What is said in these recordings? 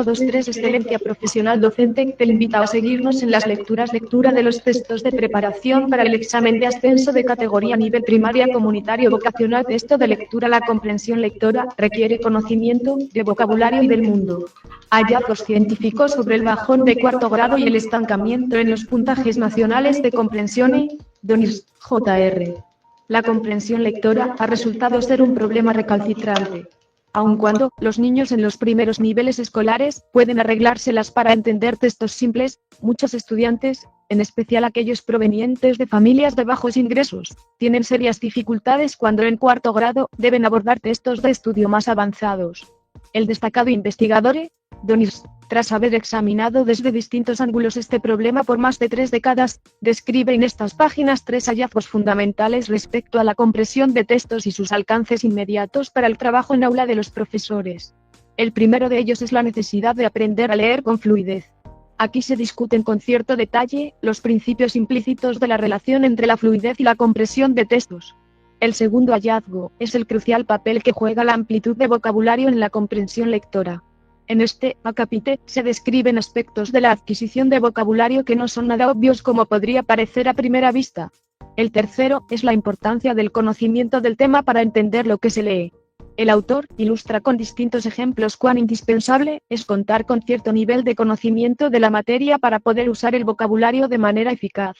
123 Excelencia Profesional Docente. Te invita a seguirnos en las lectura de los textos de preparación para el examen de ascenso de categoría nivel primaria comunitario vocacional. Texto de lectura. La comprensión lectora requiere conocimiento de vocabulario y del mundo. Hallazgos científicos sobre el bajón de cuarto grado y el estancamiento en los puntajes nacionales de comprensión. Donis, Jr. La comprensión lectora ha resultado ser un problema recalcitrante. Aun cuando los niños en los primeros niveles escolares pueden arreglárselas para entender textos simples, muchos estudiantes, en especial aquellos provenientes de familias de bajos ingresos, tienen serias dificultades cuando en cuarto grado deben abordar textos de estudio más avanzados. El destacado investigador Donis, tras haber examinado desde distintos ángulos este problema por más de 3 décadas, describe en estas páginas 3 hallazgos fundamentales respecto a la comprensión de textos y sus alcances inmediatos para el trabajo en aula de los profesores. El primero de ellos es la necesidad de aprender a leer con fluidez. Aquí se discuten con cierto detalle los principios implícitos de la relación entre la fluidez y la comprensión de textos. El segundo hallazgo es el crucial papel que juega la amplitud de vocabulario en la comprensión lectora. En este acápite se describen aspectos de la adquisición de vocabulario que no son nada obvios como podría parecer a primera vista. El tercero es la importancia del conocimiento del tema para entender lo que se lee. El autor ilustra con distintos ejemplos cuán indispensable es contar con cierto nivel de conocimiento de la materia para poder usar el vocabulario de manera eficaz.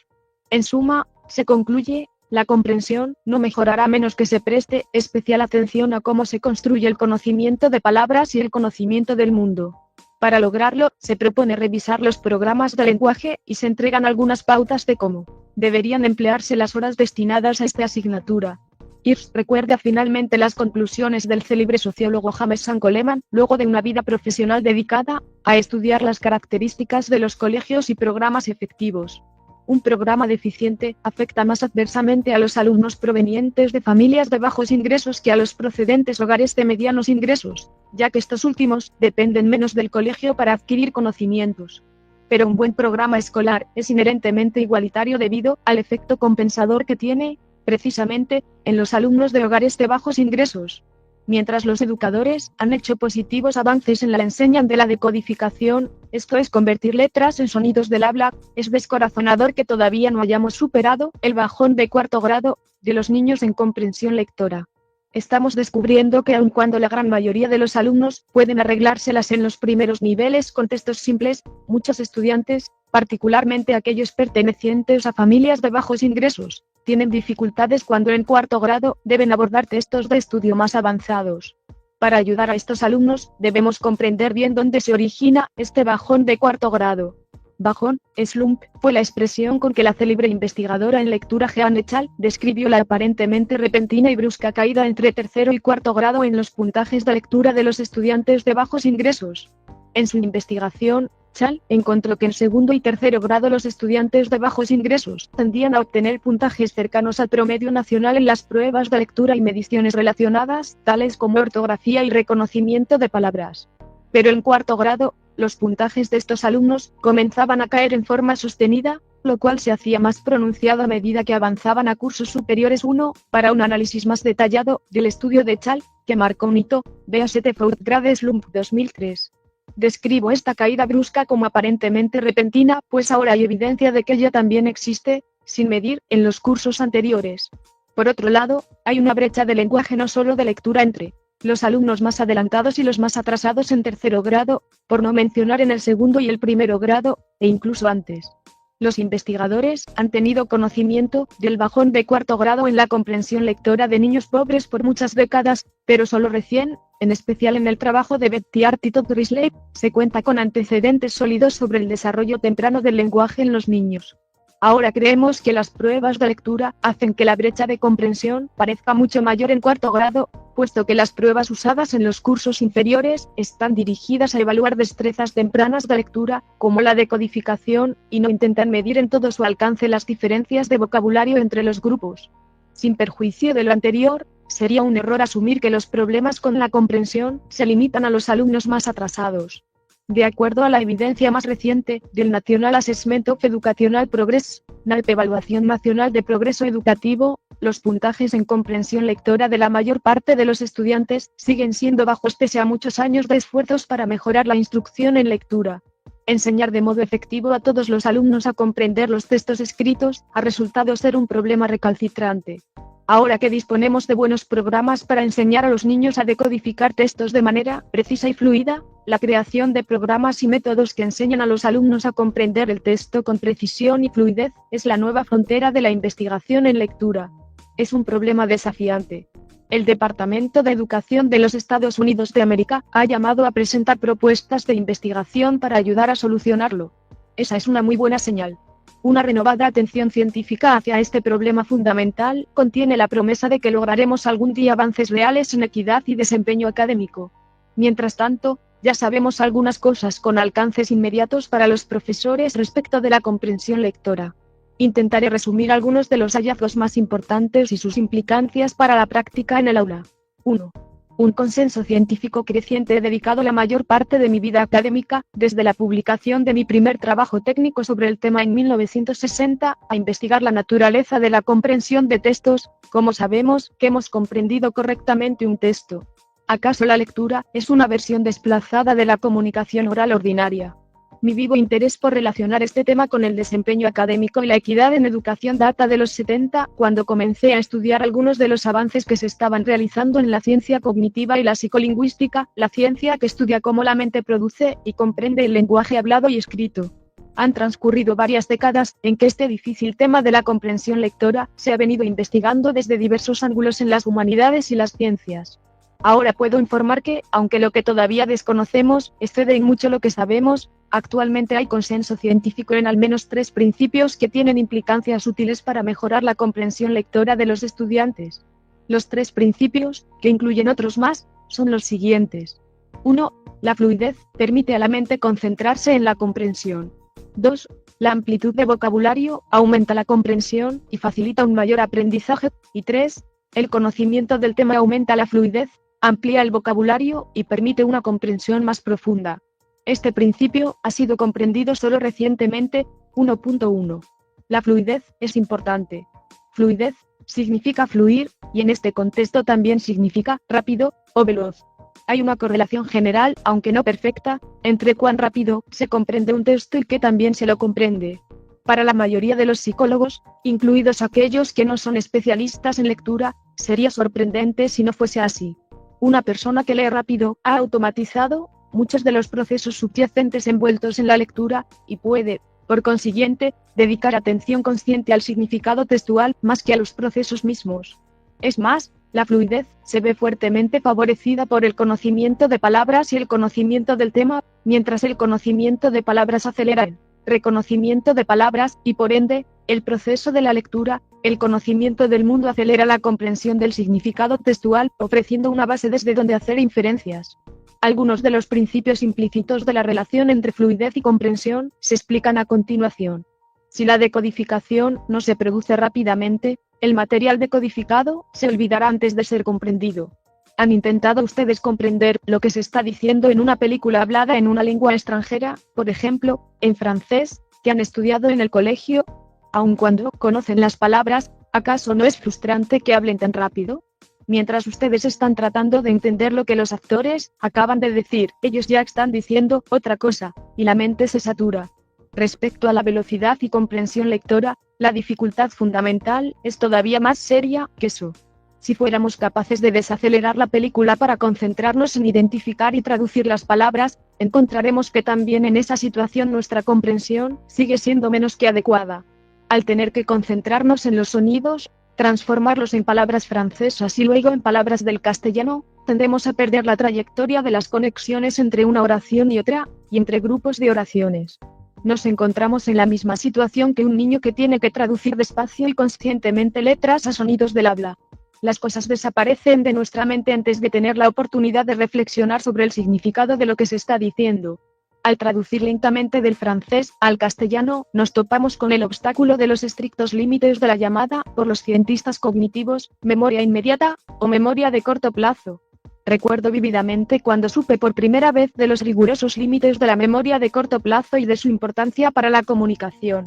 En suma, se concluye, la comprensión no mejorará a menos que se preste especial atención a cómo se construye el conocimiento de palabras y el conocimiento del mundo. Para lograrlo, se propone revisar los programas de lenguaje y se entregan algunas pautas de cómo deberían emplearse las horas destinadas a esta asignatura. Hirsch recuerda finalmente las conclusiones del célebre sociólogo James San Coleman, luego de una vida profesional dedicada a estudiar las características de los colegios y programas efectivos. Un programa deficiente afecta más adversamente a los alumnos provenientes de familias de bajos ingresos que a los procedentes hogares de medianos ingresos, ya que estos últimos dependen menos del colegio para adquirir conocimientos. Pero un buen programa escolar es inherentemente igualitario debido al efecto compensador que tiene, precisamente, en los alumnos de hogares de bajos ingresos. Mientras los educadores han hecho positivos avances en la enseñanza de la decodificación, esto es convertir letras en sonidos del habla, es descorazonador que todavía no hayamos superado el bajón de cuarto grado de los niños en comprensión lectora. Estamos descubriendo que aun cuando la gran mayoría de los alumnos pueden arreglárselas en los primeros niveles con textos simples, muchos estudiantes, particularmente aquellos pertenecientes a familias de bajos ingresos, tienen dificultades cuando en cuarto grado deben abordar textos de estudio más avanzados. Para ayudar a estos alumnos, debemos comprender bien dónde se origina este bajón de cuarto grado. Bajón, slump, fue la expresión con que la célebre investigadora en lectura Jean Echal describió la aparentemente repentina y brusca caída entre tercero y cuarto grado en los puntajes de lectura de los estudiantes de bajos ingresos. En su investigación, Echal encontró que en segundo y tercero grado los estudiantes de bajos ingresos tendían a obtener puntajes cercanos al promedio nacional en las pruebas de lectura y mediciones relacionadas, tales como ortografía y reconocimiento de palabras. Pero en cuarto grado, los puntajes de estos alumnos comenzaban a caer en forma sostenida, lo cual se hacía más pronunciado a medida que avanzaban a cursos superiores. 1. Para un análisis más detallado del estudio de Echal, que marcó un hito, véase The Fourth Grade Slump 2003. Describo esta caída brusca como aparentemente repentina, pues ahora hay evidencia de que ella también existe, sin medir, en los cursos anteriores. Por otro lado, hay una brecha de lenguaje no solo de lectura entre los alumnos más adelantados y los más atrasados en tercero grado, por no mencionar en el segundo y el primero grado, e incluso antes. Los investigadores han tenido conocimiento del bajón de cuarto grado en la comprensión lectora de niños pobres por muchas décadas, pero solo recién, en especial en el trabajo de Betty Hart y Todd Risley, se cuenta con antecedentes sólidos sobre el desarrollo temprano del lenguaje en los niños. Ahora creemos que las pruebas de lectura hacen que la brecha de comprensión parezca mucho mayor en cuarto grado, puesto que las pruebas usadas en los cursos inferiores están dirigidas a evaluar destrezas tempranas de lectura, como la decodificación, y no intentan medir en todo su alcance las diferencias de vocabulario entre los grupos. Sin perjuicio de lo anterior, sería un error asumir que los problemas con la comprensión se limitan a los alumnos más atrasados. De acuerdo a la evidencia más reciente del National Assessment of Educational Progress, NAEP Evaluación Nacional de Progreso Educativo, Los puntajes en comprensión lectora de la mayor parte de los estudiantes siguen siendo bajos pese a muchos años de esfuerzos para mejorar la instrucción en lectura. Enseñar de modo efectivo a todos los alumnos a comprender los textos escritos ha resultado ser un problema recalcitrante. Ahora que disponemos de buenos programas para enseñar a los niños a decodificar textos de manera precisa y fluida, la creación de programas y métodos que enseñan a los alumnos a comprender el texto con precisión y fluidez es la nueva frontera de la investigación en lectura. Es un problema desafiante. El Departamento de Educación de los Estados Unidos de América ha llamado a presentar propuestas de investigación para ayudar a solucionarlo. Esa es una muy buena señal. Una renovada atención científica hacia este problema fundamental contiene la promesa de que lograremos algún día avances reales en equidad y desempeño académico. Mientras tanto, ya sabemos algunas cosas con alcances inmediatos para los profesores respecto de la comprensión lectora. Intentaré resumir algunos de los hallazgos más importantes y sus implicancias para la práctica en el aula. 1. Un consenso científico creciente. He dedicado la mayor parte de mi vida académica, desde la publicación de mi primer trabajo técnico sobre el tema en 1960, a investigar la naturaleza de la comprensión de textos. ¿Cómo sabemos que hemos comprendido correctamente un texto? ¿Acaso la lectura es una versión desplazada de la comunicación oral ordinaria? Mi vivo interés por relacionar este tema con el desempeño académico y la equidad en educación data de los 70, cuando comencé a estudiar algunos de los avances que se estaban realizando en la ciencia cognitiva y la psicolingüística, la ciencia que estudia cómo la mente produce y comprende el lenguaje hablado y escrito. Han transcurrido varias décadas en que este difícil tema de la comprensión lectora se ha venido investigando desde diversos ángulos en las humanidades y las ciencias. Ahora puedo informar que, aunque lo que todavía desconocemos excede en mucho lo que sabemos, actualmente hay consenso científico en al menos 3 principios que tienen implicancias útiles para mejorar la comprensión lectora de los estudiantes. Los 3 principios, que incluyen otros más, son los siguientes. 1. La fluidez permite a la mente concentrarse en la comprensión. 2. La amplitud de vocabulario aumenta la comprensión y facilita un mayor aprendizaje. Y 3. El conocimiento del tema aumenta la fluidez, amplía el vocabulario y permite una comprensión más profunda. Este principio ha sido comprendido solo recientemente. 1.1. La fluidez es importante. Fluidez significa fluir, y en este contexto también significa rápido o veloz. Hay una correlación general, aunque no perfecta, entre cuán rápido se comprende un texto y que también se lo comprende. Para la mayoría de los psicólogos, incluidos aquellos que no son especialistas en lectura, sería sorprendente si no fuese así. Una persona que lee rápido ha automatizado muchos de los procesos subyacentes envueltos en la lectura, y puede, por consiguiente, dedicar atención consciente al significado textual más que a los procesos mismos. Es más, la fluidez se ve fuertemente favorecida por el conocimiento de palabras y el conocimiento del tema, mientras el conocimiento de palabras acelera el reconocimiento de palabras, y por ende, el proceso de la lectura. El conocimiento del mundo acelera la comprensión del significado textual, ofreciendo una base desde donde hacer inferencias. Algunos de los principios implícitos de la relación entre fluidez y comprensión se explican a continuación. Si la decodificación no se produce rápidamente, el material decodificado se olvidará antes de ser comprendido. ¿Han intentado ustedes comprender lo que se está diciendo en una película hablada en una lengua extranjera, por ejemplo, en francés, que han estudiado en el colegio? Aun cuando conocen las palabras, ¿acaso no es frustrante que hablen tan rápido? Mientras ustedes están tratando de entender lo que los actores acaban de decir, ellos ya están diciendo otra cosa, y la mente se satura. Respecto a la velocidad y comprensión lectora, la dificultad fundamental es todavía más seria que eso. Si fuéramos capaces de desacelerar la película para concentrarnos en identificar y traducir las palabras, encontraremos que también en esa situación nuestra comprensión sigue siendo menos que adecuada. Al tener que concentrarnos en los sonidos, transformarlos en palabras francesas y luego en palabras del castellano, tendemos a perder la trayectoria de las conexiones entre una oración y otra, y entre grupos de oraciones. Nos encontramos en la misma situación que un niño que tiene que traducir despacio y conscientemente letras a sonidos del habla. Las cosas desaparecen de nuestra mente antes de tener la oportunidad de reflexionar sobre el significado de lo que se está diciendo. Al traducir lentamente del francés al castellano, nos topamos con el obstáculo de los estrictos límites de la llamada, por los cientistas cognitivos, memoria inmediata, o memoria de corto plazo. Recuerdo vívidamente cuando supe por primera vez de los rigurosos límites de la memoria de corto plazo y de su importancia para la comunicación.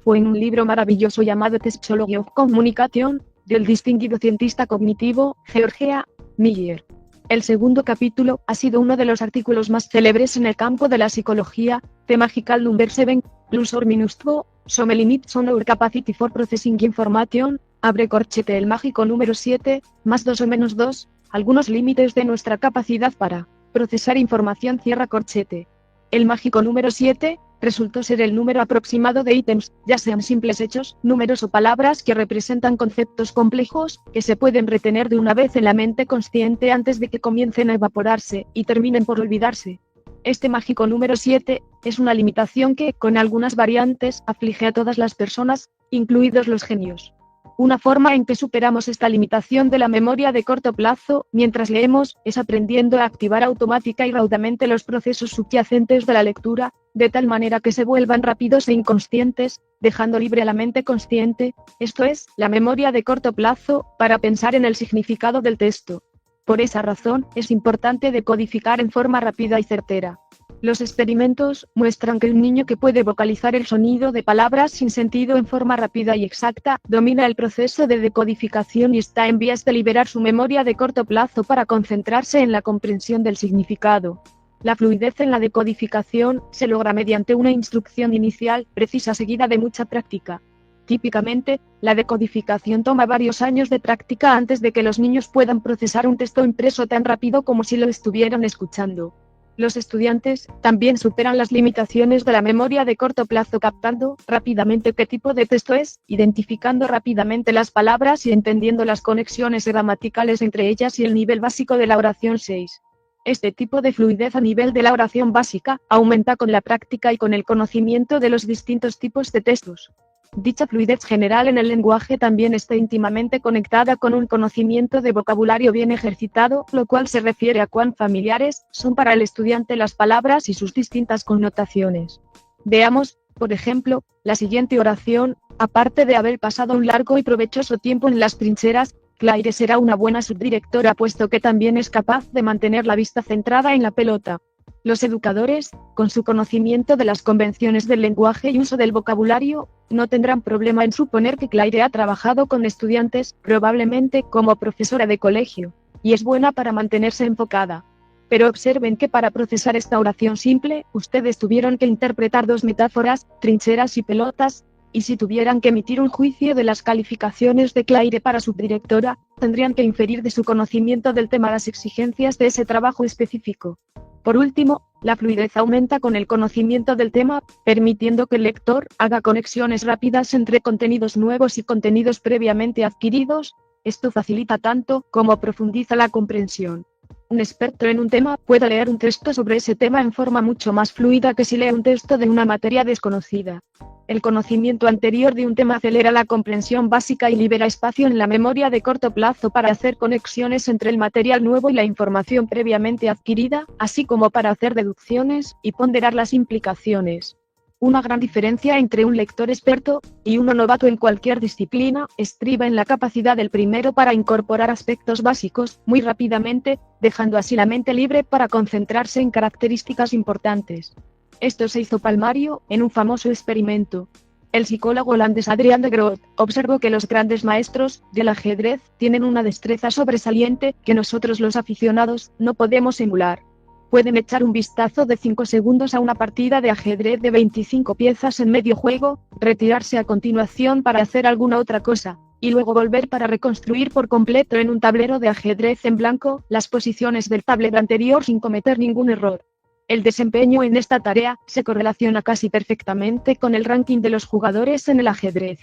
Fue en un libro maravilloso llamado The Psychology of Communication, del distinguido cientista cognitivo, Georgia Miller. El segundo capítulo ha sido uno de los artículos más célebres en el campo de la psicología, The Magical Number 7, plus or minus 2, some limits on our capacity for processing information, abre corchete el mágico número 7, más 2 o menos 2, algunos límites de nuestra capacidad para procesar información, cierra corchete. El mágico número 7 resultó ser el número aproximado de ítems, ya sean simples hechos, números o palabras que representan conceptos complejos, que se pueden retener de una vez en la mente consciente antes de que comiencen a evaporarse y terminen por olvidarse. Este mágico número 7 es una limitación que, con algunas variantes, aflige a todas las personas, incluidos los genios. Una forma en que superamos esta limitación de la memoria de corto plazo, mientras leemos, es aprendiendo a activar automática y raudamente los procesos subyacentes de la lectura, de tal manera que se vuelvan rápidos e inconscientes, dejando libre a la mente consciente, esto es, la memoria de corto plazo, para pensar en el significado del texto. Por esa razón, es importante decodificar en forma rápida y certera. Los experimentos muestran que un niño que puede vocalizar el sonido de palabras sin sentido en forma rápida y exacta, domina el proceso de decodificación y está en vías de liberar su memoria de corto plazo para concentrarse en la comprensión del significado. La fluidez en la decodificación se logra mediante una instrucción inicial, precisa seguida de mucha práctica. Típicamente, la decodificación toma varios años de práctica antes de que los niños puedan procesar un texto impreso tan rápido como si lo estuvieran escuchando. Los estudiantes también superan las limitaciones de la memoria de corto plazo captando rápidamente qué tipo de texto es, identificando rápidamente las palabras y entendiendo las conexiones gramaticales entre ellas y el nivel básico de la oración 6. Este tipo de fluidez a nivel de la oración básica aumenta con la práctica y con el conocimiento de los distintos tipos de textos. Dicha fluidez general en el lenguaje también está íntimamente conectada con un conocimiento de vocabulario bien ejercitado, lo cual se refiere a cuán familiares son para el estudiante las palabras y sus distintas connotaciones. Veamos, por ejemplo, la siguiente oración: aparte de haber pasado un largo y provechoso tiempo en las trincheras, Claire será una buena subdirectora puesto que también es capaz de mantener la vista centrada en la pelota. Los educadores, con su conocimiento de las convenciones del lenguaje y uso del vocabulario, no tendrán problema en suponer que Claire ha trabajado con estudiantes, probablemente como profesora de colegio, y es buena para mantenerse enfocada. Pero observen que para procesar esta oración simple, ustedes tuvieron que interpretar dos metáforas, trincheras y pelotas, y si tuvieran que emitir un juicio de las calificaciones de Claire para subdirectora, tendrían que inferir de su conocimiento del tema las exigencias de ese trabajo específico. Por último, la fluidez aumenta con el conocimiento del tema, permitiendo que el lector haga conexiones rápidas entre contenidos nuevos y contenidos previamente adquiridos. Esto facilita tanto como profundiza la comprensión. Un experto en un tema puede leer un texto sobre ese tema en forma mucho más fluida que si lee un texto de una materia desconocida. El conocimiento anterior de un tema acelera la comprensión básica y libera espacio en la memoria de corto plazo para hacer conexiones entre el material nuevo y la información previamente adquirida, así como para hacer deducciones y ponderar las implicaciones. Una gran diferencia entre un lector experto y uno novato en cualquier disciplina estriba en la capacidad del primero para incorporar aspectos básicos muy rápidamente, dejando así la mente libre para concentrarse en características importantes. Esto se hizo palmario en un famoso experimento. El psicólogo holandés Adriaan de Groot observó que los grandes maestros del ajedrez tienen una destreza sobresaliente que nosotros los aficionados no podemos emular. Pueden echar un vistazo de 5 segundos a una partida de ajedrez de 25 piezas en medio juego, retirarse a continuación para hacer alguna otra cosa, y luego volver para reconstruir por completo en un tablero de ajedrez en blanco las posiciones del tablero anterior sin cometer ningún error. El desempeño en esta tarea se correlaciona casi perfectamente con el ranking de los jugadores en el ajedrez.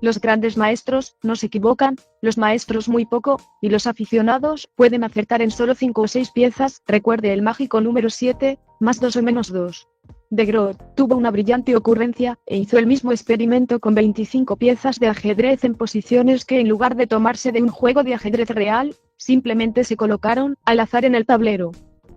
Los grandes maestros no se equivocan, los maestros muy poco, y los aficionados pueden acertar en solo 5 o 6 piezas. Recuerde el mágico número 7, más 2 o menos 2. De Groot tuvo una brillante ocurrencia, e hizo el mismo experimento con 25 piezas de ajedrez en posiciones que en lugar de tomarse de un juego de ajedrez real, simplemente se colocaron al azar en el tablero.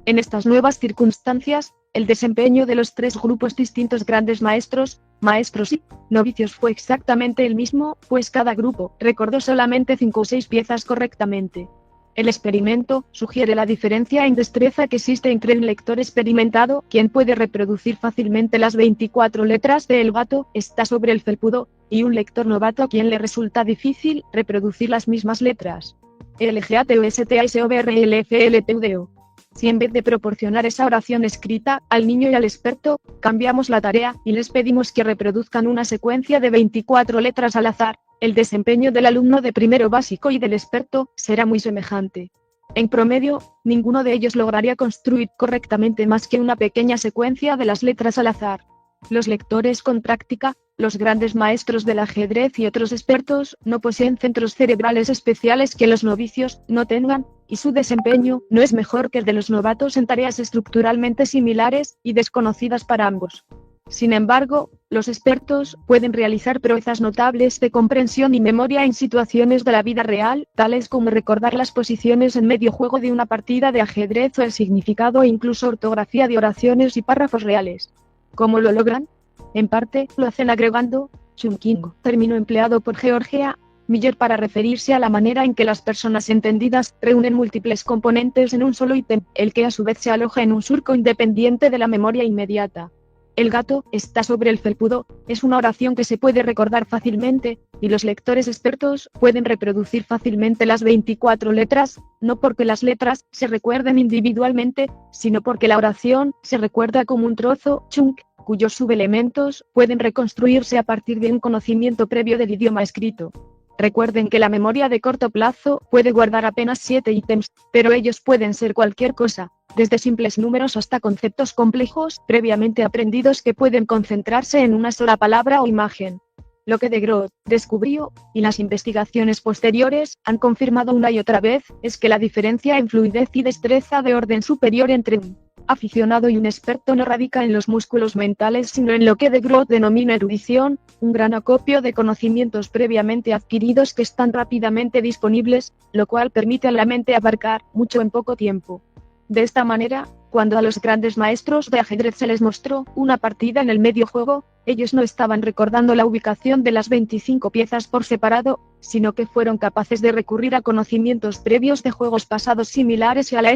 En estas nuevas circunstancias, el desempeño de los 3 grupos distintos grandes maestros, maestros y novicios fue exactamente el mismo, pues cada grupo recordó solamente 5 o 6 piezas correctamente. El experimento sugiere la diferencia en destreza que existe entre un lector experimentado, quien puede reproducir fácilmente las 24 letras de El gato está sobre el felpudo, y un lector novato a quien le resulta difícil reproducir las mismas letras. LGATUSTASOBRLFLTUDO. Si en vez de proporcionar esa oración escrita al niño y al experto, cambiamos la tarea y les pedimos que reproduzcan una secuencia de 24 letras al azar, el desempeño del alumno de primero básico y del experto será muy semejante. En promedio, ninguno de ellos lograría construir correctamente más que una pequeña secuencia de las letras al azar. Los lectores con práctica, los grandes maestros del ajedrez y otros expertos, no poseen centros cerebrales especiales que los novicios no tengan, y su desempeño no es mejor que el de los novatos en tareas estructuralmente similares y desconocidas para ambos. Sin embargo, los expertos pueden realizar proezas notables de comprensión y memoria en situaciones de la vida real, tales como recordar las posiciones en medio juego de una partida de ajedrez o el significado e incluso ortografía de oraciones y párrafos reales. ¿Cómo lo logran? En parte, lo hacen agregando chunking, término empleado por Georgia Miller para referirse a la manera en que las personas entendidas reúnen múltiples componentes en un solo ítem, el que a su vez se aloja en un surco independiente de la memoria inmediata. El gato está sobre el felpudo es una oración que se puede recordar fácilmente, y los lectores expertos pueden reproducir fácilmente las 24 letras, no porque las letras se recuerden individualmente, sino porque la oración se recuerda como un trozo, chunk, cuyos subelementos pueden reconstruirse a partir de un conocimiento previo del idioma escrito. Recuerden que la memoria de corto plazo puede guardar apenas 7 ítems, pero ellos pueden ser cualquier cosa, desde simples números hasta conceptos complejos previamente aprendidos que pueden concentrarse en una sola palabra o imagen. Lo que de Groot descubrió, y las investigaciones posteriores han confirmado una y otra vez, es que la diferencia en fluidez y destreza de orden superior entre un aficionado y un experto no radica en los músculos mentales sino en lo que de Groot denomina erudición, un gran acopio de conocimientos previamente adquiridos que están rápidamente disponibles, lo cual permite a la mente abarcar mucho en poco tiempo. De esta manera, cuando a los grandes maestros de ajedrez se les mostró una partida en el medio juego, ellos no estaban recordando la ubicación de las 25 piezas por separado, sino que fueron capaces de recurrir a conocimientos previos de juegos pasados similares y a la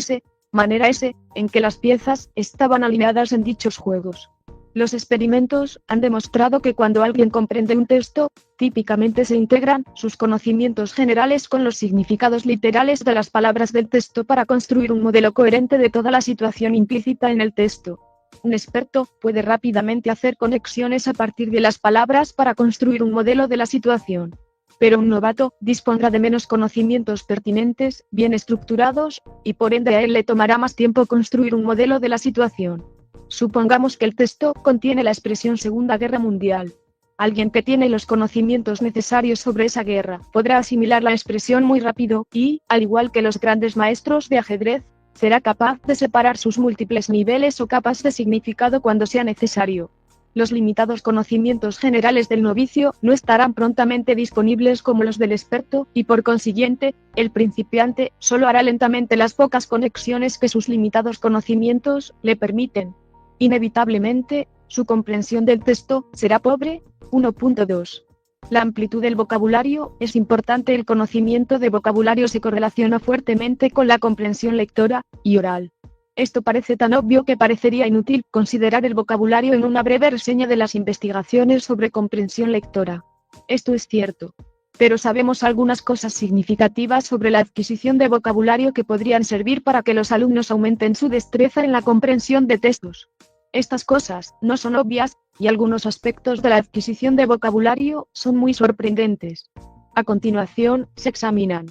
manera en que las piezas estaban alineadas en dichos juegos. Los experimentos han demostrado que cuando alguien comprende un texto, típicamente se integran sus conocimientos generales con los significados literales de las palabras del texto para construir un modelo coherente de toda la situación implícita en el texto. Un experto puede rápidamente hacer conexiones a partir de las palabras para construir un modelo de la situación. Pero un novato dispondrá de menos conocimientos pertinentes, bien estructurados, y por ende a él le tomará más tiempo construir un modelo de la situación. Supongamos que el texto contiene la expresión Segunda Guerra Mundial. Alguien que tiene los conocimientos necesarios sobre esa guerra podrá asimilar la expresión muy rápido y, al igual que los grandes maestros de ajedrez, será capaz de separar sus múltiples niveles o capas de significado cuando sea necesario. Los limitados conocimientos generales del novicio no estarán prontamente disponibles como los del experto, y por consiguiente, el principiante solo hará lentamente las pocas conexiones que sus limitados conocimientos le permiten. Inevitablemente, su comprensión del texto será pobre. 1.2. La amplitud del vocabulario es importante. El conocimiento de vocabulario se correlaciona fuertemente con la comprensión lectora y oral. Esto parece tan obvio que parecería inútil considerar el vocabulario en una breve reseña de las investigaciones sobre comprensión lectora. Esto es cierto. Pero sabemos algunas cosas significativas sobre la adquisición de vocabulario que podrían servir para que los alumnos aumenten su destreza en la comprensión de textos. Estas cosas no son obvias, y algunos aspectos de la adquisición de vocabulario son muy sorprendentes. A continuación, se examinan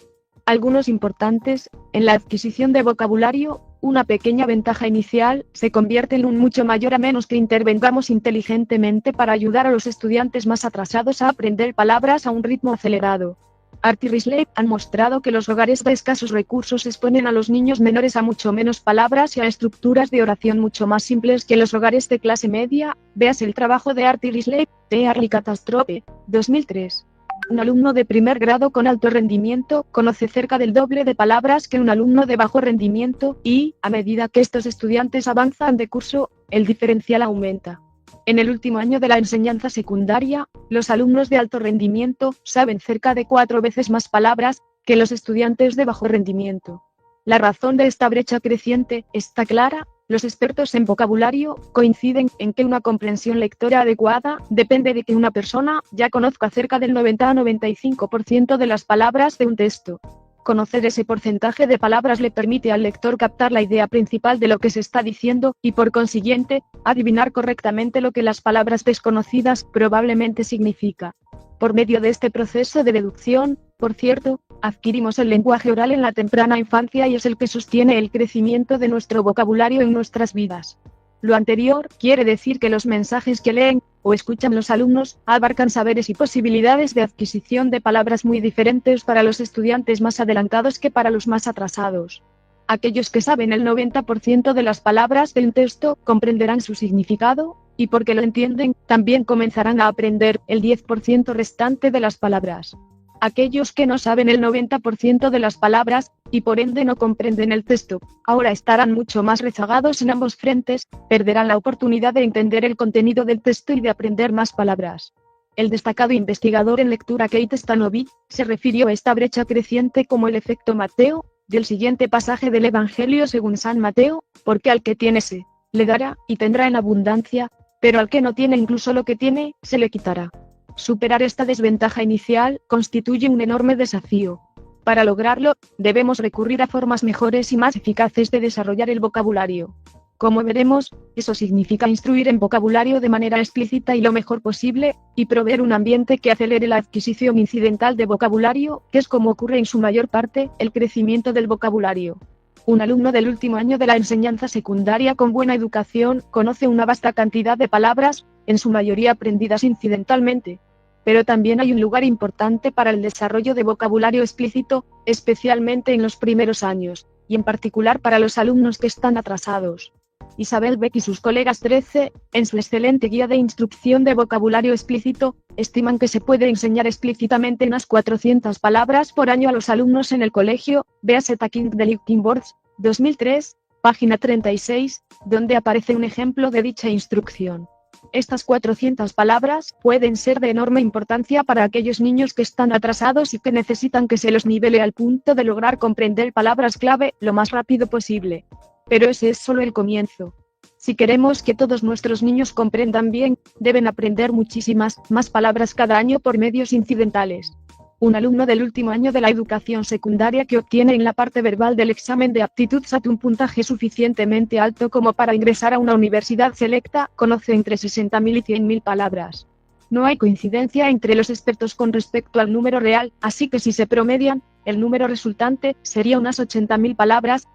algunos importantes. En la adquisición de vocabulario, una pequeña ventaja inicial se convierte en un mucho mayor a menos que intervengamos inteligentemente para ayudar a los estudiantes más atrasados a aprender palabras a un ritmo acelerado. Art y Risley han mostrado que los hogares de escasos recursos exponen a los niños menores a mucho menos palabras y a estructuras de oración mucho más simples que los hogares de clase media. Veas el trabajo de Art y Risley, de Early Catastrophe, 2003. Un alumno de primer grado con alto rendimiento conoce cerca del doble de palabras que un alumno de bajo rendimiento y, a medida que estos estudiantes avanzan de curso, el diferencial aumenta. En el último año de la enseñanza secundaria, los alumnos de alto rendimiento saben cerca de 4 veces más palabras que los estudiantes de bajo rendimiento. La razón de esta brecha creciente está clara. Los expertos en vocabulario coinciden en que una comprensión lectora adecuada depende de que una persona ya conozca cerca del 90 a 95% de las palabras de un texto. Conocer ese porcentaje de palabras le permite al lector captar la idea principal de lo que se está diciendo y, por consiguiente, adivinar correctamente lo que las palabras desconocidas probablemente significa. Por medio de este proceso de deducción, por cierto, adquirimos el lenguaje oral en la temprana infancia y es el que sostiene el crecimiento de nuestro vocabulario en nuestras vidas. Lo anterior quiere decir que los mensajes que leen o escuchan los alumnos abarcan saberes y posibilidades de adquisición de palabras muy diferentes para los estudiantes más adelantados que para los más atrasados. Aquellos que saben el 90% de las palabras del texto comprenderán su significado, y porque lo entienden, también comenzarán a aprender el 10% restante de las palabras. Aquellos que no saben el 90% de las palabras, y por ende no comprenden el texto, ahora estarán mucho más rezagados en ambos frentes, perderán la oportunidad de entender el contenido del texto y de aprender más palabras. El destacado investigador en lectura Keith Stanovic se refirió a esta brecha creciente como el efecto Mateo, del siguiente pasaje del Evangelio según San Mateo, porque al que tiene se le dará, y tendrá en abundancia, pero al que no tiene incluso lo que tiene, se le quitará. Superar esta desventaja inicial constituye un enorme desafío. Para lograrlo, debemos recurrir a formas mejores y más eficaces de desarrollar el vocabulario. Como veremos, eso significa instruir en vocabulario de manera explícita y lo mejor posible, y proveer un ambiente que acelere la adquisición incidental de vocabulario, que es como ocurre en su mayor parte, el crecimiento del vocabulario. Un alumno del último año de la enseñanza secundaria con buena educación conoce una vasta cantidad de palabras, en su mayoría aprendidas incidentalmente. Pero también hay un lugar importante para el desarrollo de vocabulario explícito, especialmente en los primeros años, y en particular para los alumnos que están atrasados. Isabel Beck y sus colegas 13, en su excelente guía de instrucción de vocabulario explícito, estiman que se puede enseñar explícitamente unas 400 palabras por año a los alumnos en el colegio. Véase Talking Developing Words, 2003, página 36, donde aparece un ejemplo de dicha instrucción. Estas 400 palabras pueden ser de enorme importancia para aquellos niños que están atrasados y que necesitan que se los nivele al punto de lograr comprender palabras clave lo más rápido posible. Pero ese es solo el comienzo. Si queremos que todos nuestros niños comprendan bien, deben aprender muchísimas más palabras cada año por medios incidentales. Un alumno del último año de la educación secundaria que obtiene en la parte verbal del examen de aptitud SAT un puntaje suficientemente alto como para ingresar a una universidad selecta, conoce entre 60.000 y 100.000 palabras. No hay coincidencia entre los expertos con respecto al número real, así que si se promedian, el número resultante sería unas 80.000 palabras.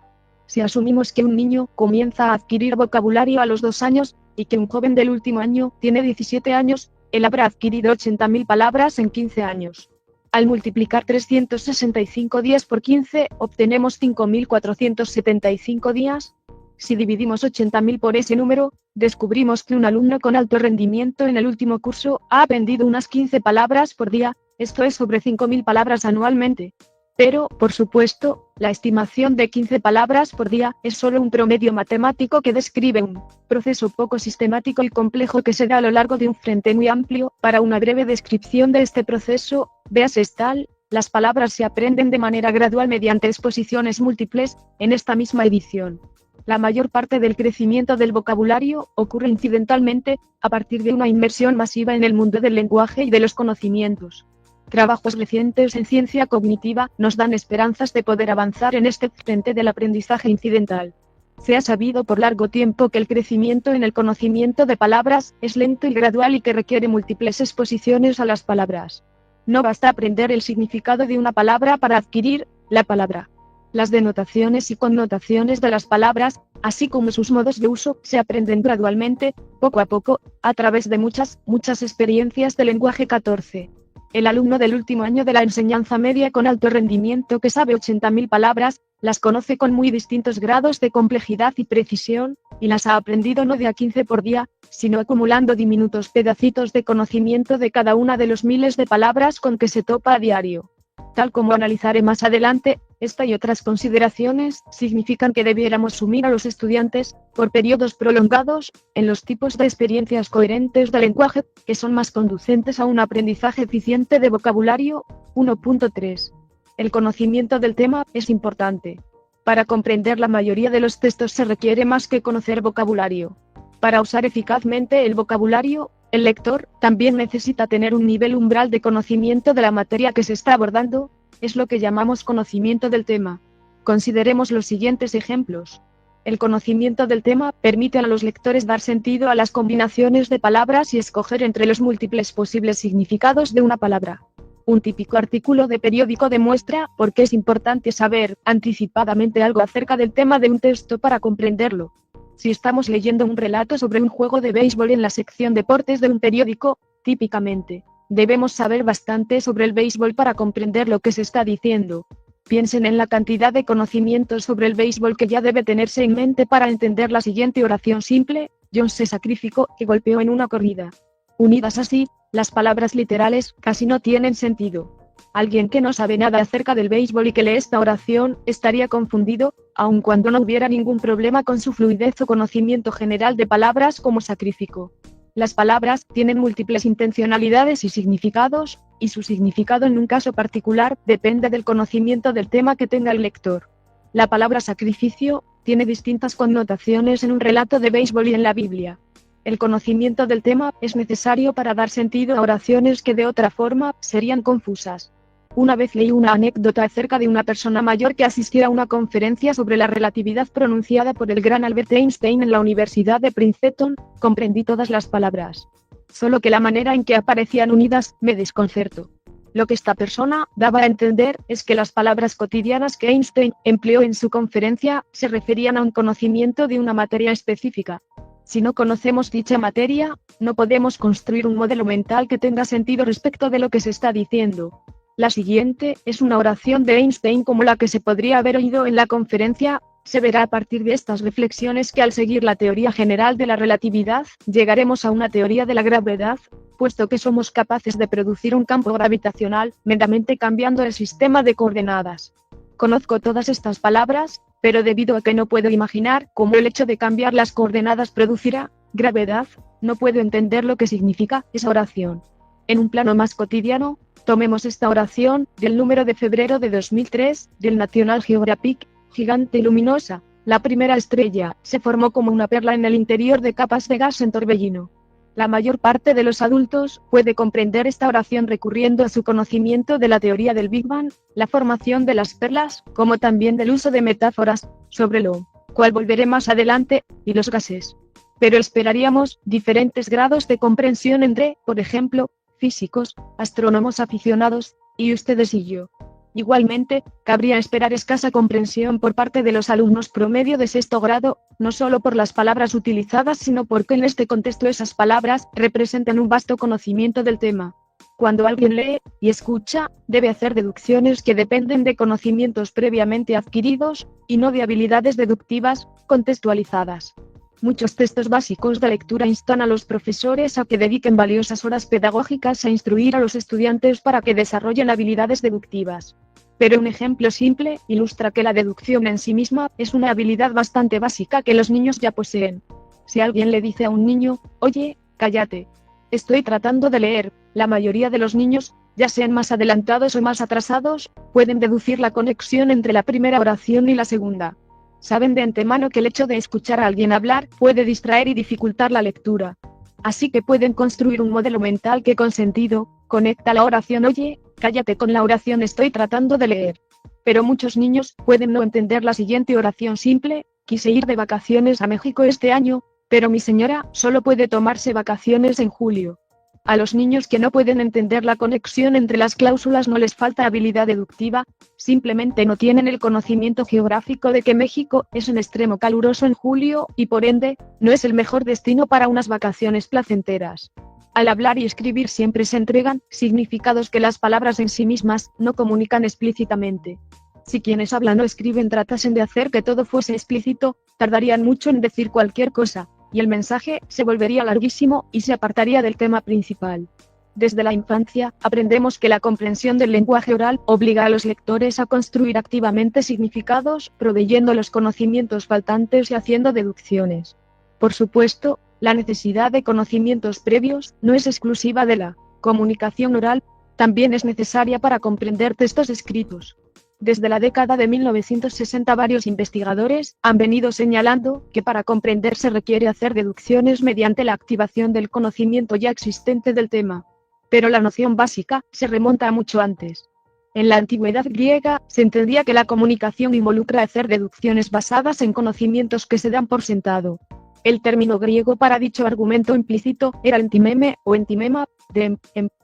Si asumimos que un niño comienza a adquirir vocabulario a los 2 años, y que un joven del último año tiene 17 años, él habrá adquirido 80.000 palabras en 15 años. Al multiplicar 365 días por 15, obtenemos 5.475 días. Si dividimos 80.000 por ese número, descubrimos que un alumno con alto rendimiento en el último curso ha aprendido unas 15 palabras por día, esto es sobre 5.000 palabras anualmente. Pero, por supuesto, la estimación de 15 palabras por día es solo un promedio matemático que describe un proceso poco sistemático y complejo que se da a lo largo de un frente muy amplio. Para una breve descripción de este proceso, véase tal, las palabras se aprenden de manera gradual mediante exposiciones múltiples, en esta misma edición. La mayor parte del crecimiento del vocabulario ocurre incidentalmente, a partir de una inmersión masiva en el mundo del lenguaje y de los conocimientos. Trabajos recientes en ciencia cognitiva nos dan esperanzas de poder avanzar en este frente del aprendizaje incidental. Se ha sabido por largo tiempo que el crecimiento en el conocimiento de palabras es lento y gradual y que requiere múltiples exposiciones a las palabras. No basta aprender el significado de una palabra para adquirir la palabra. Las denotaciones y connotaciones de las palabras, así como sus modos de uso, se aprenden gradualmente, poco a poco, a través de muchas experiencias de lenguaje. 14. El alumno del último año de la enseñanza media con alto rendimiento que sabe 80.000 palabras, las conoce con muy distintos grados de complejidad y precisión, y las ha aprendido no de a 15 por día, sino acumulando diminutos pedacitos de conocimiento de cada una de los miles de palabras con que se topa a diario. Tal como analizaré más adelante, esta y otras consideraciones significan que debiéramos sumir a los estudiantes, por periodos prolongados, en los tipos de experiencias coherentes del lenguaje, que son más conducentes a un aprendizaje eficiente de vocabulario. 1.3. El conocimiento del tema es importante. Para comprender la mayoría de los textos se requiere más que conocer vocabulario. Para usar eficazmente el vocabulario, el lector también necesita tener un nivel umbral de conocimiento de la materia que se está abordando, es lo que llamamos conocimiento del tema. Consideremos los siguientes ejemplos. El conocimiento del tema permite a los lectores dar sentido a las combinaciones de palabras y escoger entre los múltiples posibles significados de una palabra. Un típico artículo de periódico demuestra por qué es importante saber anticipadamente algo acerca del tema de un texto para comprenderlo. Si estamos leyendo un relato sobre un juego de béisbol en la sección deportes de un periódico, típicamente, debemos saber bastante sobre el béisbol para comprender lo que se está diciendo. Piensen en la cantidad de conocimientos sobre el béisbol que ya debe tenerse en mente para entender la siguiente oración simple: John se sacrificó y golpeó en una corrida. Unidas así, las palabras literales casi no tienen sentido. Alguien que no sabe nada acerca del béisbol y que lee esta oración estaría confundido, aun cuando no hubiera ningún problema con su fluidez o conocimiento general de palabras como sacrifico. Las palabras tienen múltiples intencionalidades y significados, y su significado en un caso particular depende del conocimiento del tema que tenga el lector. La palabra sacrificio tiene distintas connotaciones en un relato de béisbol y en la Biblia. El conocimiento del tema es necesario para dar sentido a oraciones que de otra forma serían confusas. Una vez leí una anécdota acerca de una persona mayor que asistió a una conferencia sobre la relatividad pronunciada por el gran Albert Einstein en la Universidad de Princeton. Comprendí todas las palabras. Solo que la manera en que aparecían unidas me desconcertó. Lo que esta persona daba a entender es que las palabras cotidianas que Einstein empleó en su conferencia se referían a un conocimiento de una materia específica. Si no conocemos dicha materia, no podemos construir un modelo mental que tenga sentido respecto de lo que se está diciendo. La siguiente es una oración de Einstein como la que se podría haber oído en la conferencia. Se verá a partir de estas reflexiones que al seguir la teoría general de la relatividad, llegaremos a una teoría de la gravedad, puesto que somos capaces de producir un campo gravitacional, meramente cambiando el sistema de coordenadas. Conozco todas estas palabras, pero debido a que no puedo imaginar cómo el hecho de cambiar las coordenadas producirá gravedad, no puedo entender lo que significa esa oración. En un plano más cotidiano, tomemos esta oración, del número de febrero de 2003, del National Geographic: gigante y luminosa, la primera estrella se formó como una perla en el interior de capas de gas en torbellino. La mayor parte de los adultos puede comprender esta oración recurriendo a su conocimiento de la teoría del Big Bang, la formación de las perlas, como también del uso de metáforas, sobre lo cual volveré más adelante, y los gases. Pero esperaríamos diferentes grados de comprensión entre, por ejemplo, físicos, astrónomos aficionados, y ustedes y yo. Igualmente, cabría esperar escasa comprensión por parte de los alumnos promedio de sexto grado, no solo por las palabras utilizadas sino porque en este contexto esas palabras representan un vasto conocimiento del tema. Cuando alguien lee y escucha, debe hacer deducciones que dependen de conocimientos previamente adquiridos, y no de habilidades deductivas, contextualizadas. Muchos textos básicos de lectura instan a los profesores a que dediquen valiosas horas pedagógicas a instruir a los estudiantes para que desarrollen habilidades deductivas. Pero un ejemplo simple ilustra que la deducción en sí misma es una habilidad bastante básica que los niños ya poseen. Si alguien le dice a un niño: oye, cállate, estoy tratando de leer, la mayoría de los niños, ya sean más adelantados o más atrasados, pueden deducir la conexión entre la primera oración y la segunda. Saben de antemano que el hecho de escuchar a alguien hablar puede distraer y dificultar la lectura. Así que pueden construir un modelo mental que con sentido, conecta la oración oye, cállate con la oración estoy tratando de leer. Pero muchos niños pueden no entender la siguiente oración simple: quise ir de vacaciones a México este año, pero mi señora solo puede tomarse vacaciones en julio. A los niños que no pueden entender la conexión entre las cláusulas no les falta habilidad deductiva, simplemente no tienen el conocimiento geográfico de que México es un extremo caluroso en julio, y por ende, no es el mejor destino para unas vacaciones placenteras. Al hablar y escribir siempre se entregan significados que las palabras en sí mismas no comunican explícitamente. Si quienes hablan o escriben tratasen de hacer que todo fuese explícito, tardarían mucho en decir cualquier cosa, y el mensaje se volvería larguísimo y se apartaría del tema principal. Desde la infancia, aprendemos que la comprensión del lenguaje oral obliga a los lectores a construir activamente significados, proveyendo los conocimientos faltantes y haciendo deducciones. Por supuesto, la necesidad de conocimientos previos no es exclusiva de la comunicación oral. también es necesaria para comprender textos escritos. Desde la década de 1960 varios investigadores han venido señalando que para comprender se requiere hacer deducciones mediante la activación del conocimiento ya existente del tema. Pero la noción básica se remonta a mucho antes. En la antigüedad griega, se entendía que la comunicación involucra hacer deducciones basadas en conocimientos que se dan por sentado. El término griego para dicho argumento implícito era entimeme o entimema, de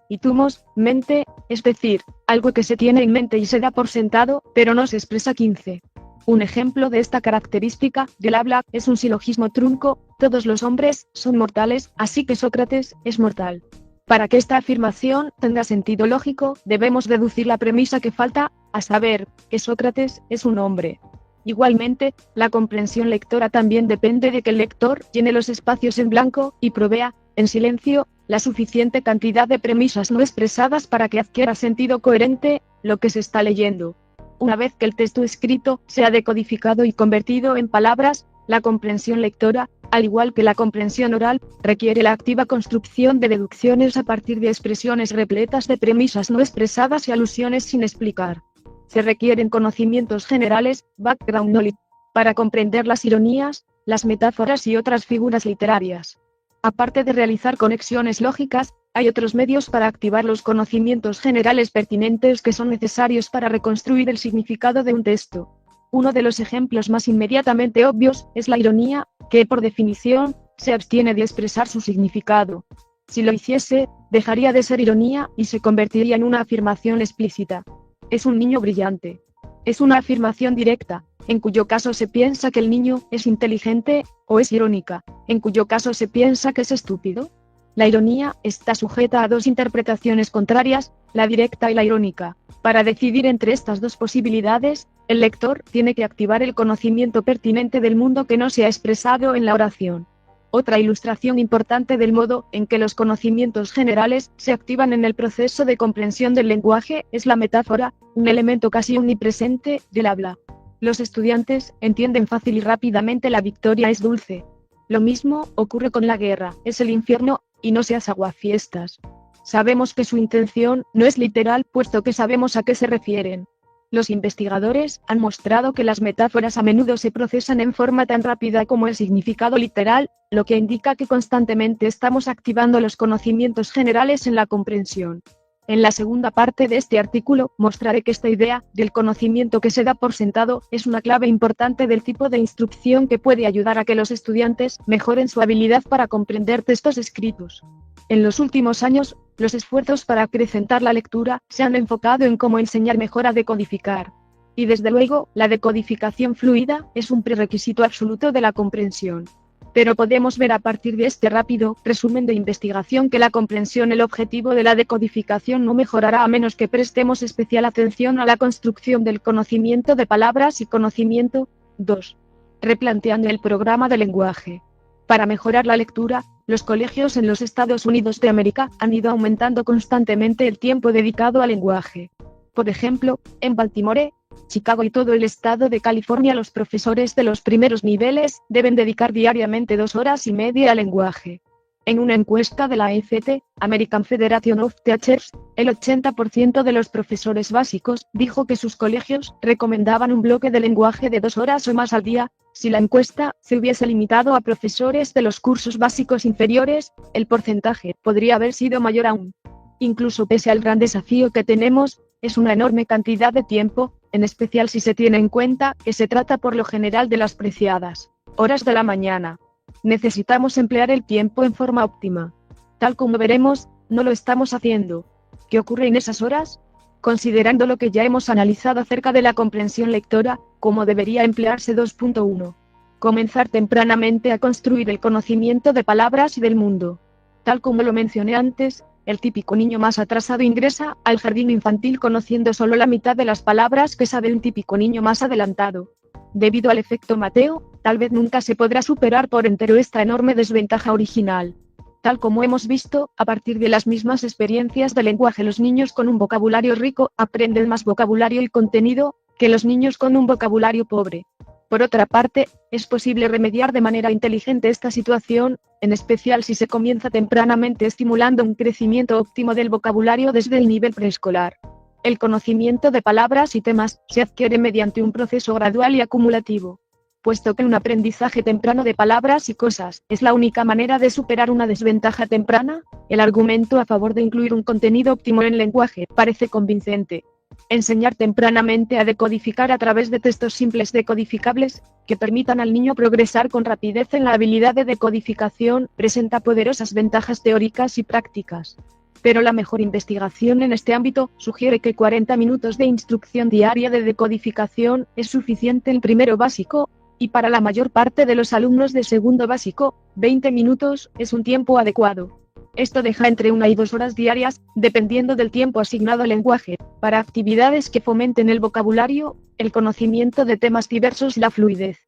itumos, mente, es decir, algo que se tiene en mente y se da por sentado, pero no se expresa. 15. Un ejemplo de esta característica del habla es un silogismo trunco: todos los hombres son mortales, así que Sócrates es mortal. Para que esta afirmación tenga sentido lógico, debemos deducir la premisa que falta, a saber, que Sócrates es un hombre. Igualmente, la comprensión lectora también depende de que el lector llene los espacios en blanco y provea, en silencio, la suficiente cantidad de premisas no expresadas para que adquiera sentido coherente lo que se está leyendo. Una vez que el texto escrito se ha decodificado y convertido en palabras, la comprensión lectora, al igual que la comprensión oral, requiere la activa construcción de deducciones a partir de expresiones repletas de premisas no expresadas y alusiones sin explicar. Se requieren conocimientos generales, background knowledge, para comprender las ironías, las metáforas y otras figuras literarias. Aparte de realizar conexiones lógicas, hay otros medios para activar los conocimientos generales pertinentes que son necesarios para reconstruir el significado de un texto. Uno de los ejemplos más inmediatamente obvios es la ironía, que por definición, se abstiene de expresar su significado. Si lo hiciese, dejaría de ser ironía y se convertiría en una afirmación explícita. Es un niño brillante. Es una afirmación directa, en cuyo caso se piensa que el niño es inteligente, o es irónica, en cuyo caso se piensa que es estúpido. La ironía está sujeta a dos interpretaciones contrarias, la directa y la irónica. Para decidir entre estas dos posibilidades, el lector tiene que activar el conocimiento pertinente del mundo que no se ha expresado en la oración. Otra ilustración importante del modo en que los conocimientos generales se activan en el proceso de comprensión del lenguaje es la metáfora, un elemento casi omnipresente del habla. Los estudiantes entienden fácil y rápidamente la victoria es dulce. Lo mismo ocurre con la guerra, es el infierno, y no seas aguafiestas. Sabemos que su intención no es literal, puesto que sabemos a qué se refieren. Los investigadores han mostrado que las metáforas a menudo se procesan en forma tan rápida como el significado literal, lo que indica que constantemente estamos activando los conocimientos generales en la comprensión. En la segunda parte de este artículo, mostraré que esta idea, del conocimiento que se da por sentado, es una clave importante del tipo de instrucción que puede ayudar a que los estudiantes mejoren su habilidad para comprender textos escritos. En los últimos años, los esfuerzos para acrecentar la lectura se han enfocado en cómo enseñar mejor a decodificar. Y desde luego, la decodificación fluida es un prerequisito absoluto de la comprensión. Pero podemos ver a partir de este rápido resumen de investigación que la comprensión, el objetivo de la decodificación, no mejorará a menos que prestemos especial atención a la construcción del conocimiento de palabras y conocimiento. 2. Replanteando el programa de lenguaje. Para mejorar la lectura, los colegios en los Estados Unidos de América han ido aumentando constantemente el tiempo dedicado al lenguaje. Por ejemplo, en Baltimore, Chicago y todo el estado de California, los profesores de los primeros niveles deben dedicar diariamente 2 horas y media al lenguaje. En una encuesta de la AFT, American Federation of Teachers, el 80% de los profesores básicos dijo que sus colegios recomendaban un bloque de lenguaje de 2 horas o más al día. Si la encuesta se hubiese limitado a profesores de los cursos básicos inferiores, el porcentaje podría haber sido mayor aún. Incluso pese al gran desafío que tenemos, es una enorme cantidad de tiempo, en especial si se tiene en cuenta que se trata por lo general de las preciadas horas de la mañana. Necesitamos emplear el tiempo en forma óptima. Tal como veremos, no lo estamos haciendo. ¿Qué ocurre en esas horas? Considerando lo que ya hemos analizado acerca de la comprensión lectora, ¿cómo debería emplearse? 2.1. Comenzar tempranamente a construir el conocimiento de palabras y del mundo. Tal como lo mencioné antes, el típico niño más atrasado ingresa al jardín infantil conociendo solo la mitad de las palabras que sabe un típico niño más adelantado. Debido al efecto Mateo, tal vez nunca se podrá superar por entero esta enorme desventaja original. Tal como hemos visto, a partir de las mismas experiencias de lenguaje, los niños con un vocabulario rico aprenden más vocabulario y contenido que los niños con un vocabulario pobre. Por otra parte, es posible remediar de manera inteligente esta situación, en especial si se comienza tempranamente estimulando un crecimiento óptimo del vocabulario desde el nivel preescolar. El conocimiento de palabras y temas se adquiere mediante un proceso gradual y acumulativo. Puesto que un aprendizaje temprano de palabras y cosas es la única manera de superar una desventaja temprana, el argumento a favor de incluir un contenido óptimo en el lenguaje parece convincente. Enseñar tempranamente a decodificar a través de textos simples decodificables, que permitan al niño progresar con rapidez en la habilidad de decodificación, presenta poderosas ventajas teóricas y prácticas. Pero la mejor investigación en este ámbito sugiere que 40 minutos de instrucción diaria de decodificación es suficiente en primero básico, y para la mayor parte de los alumnos de segundo básico, 20 minutos es un tiempo adecuado. Esto deja entre 1 y 2 horas diarias, dependiendo del tiempo asignado al lenguaje, para actividades que fomenten el vocabulario, el conocimiento de temas diversos y la fluidez.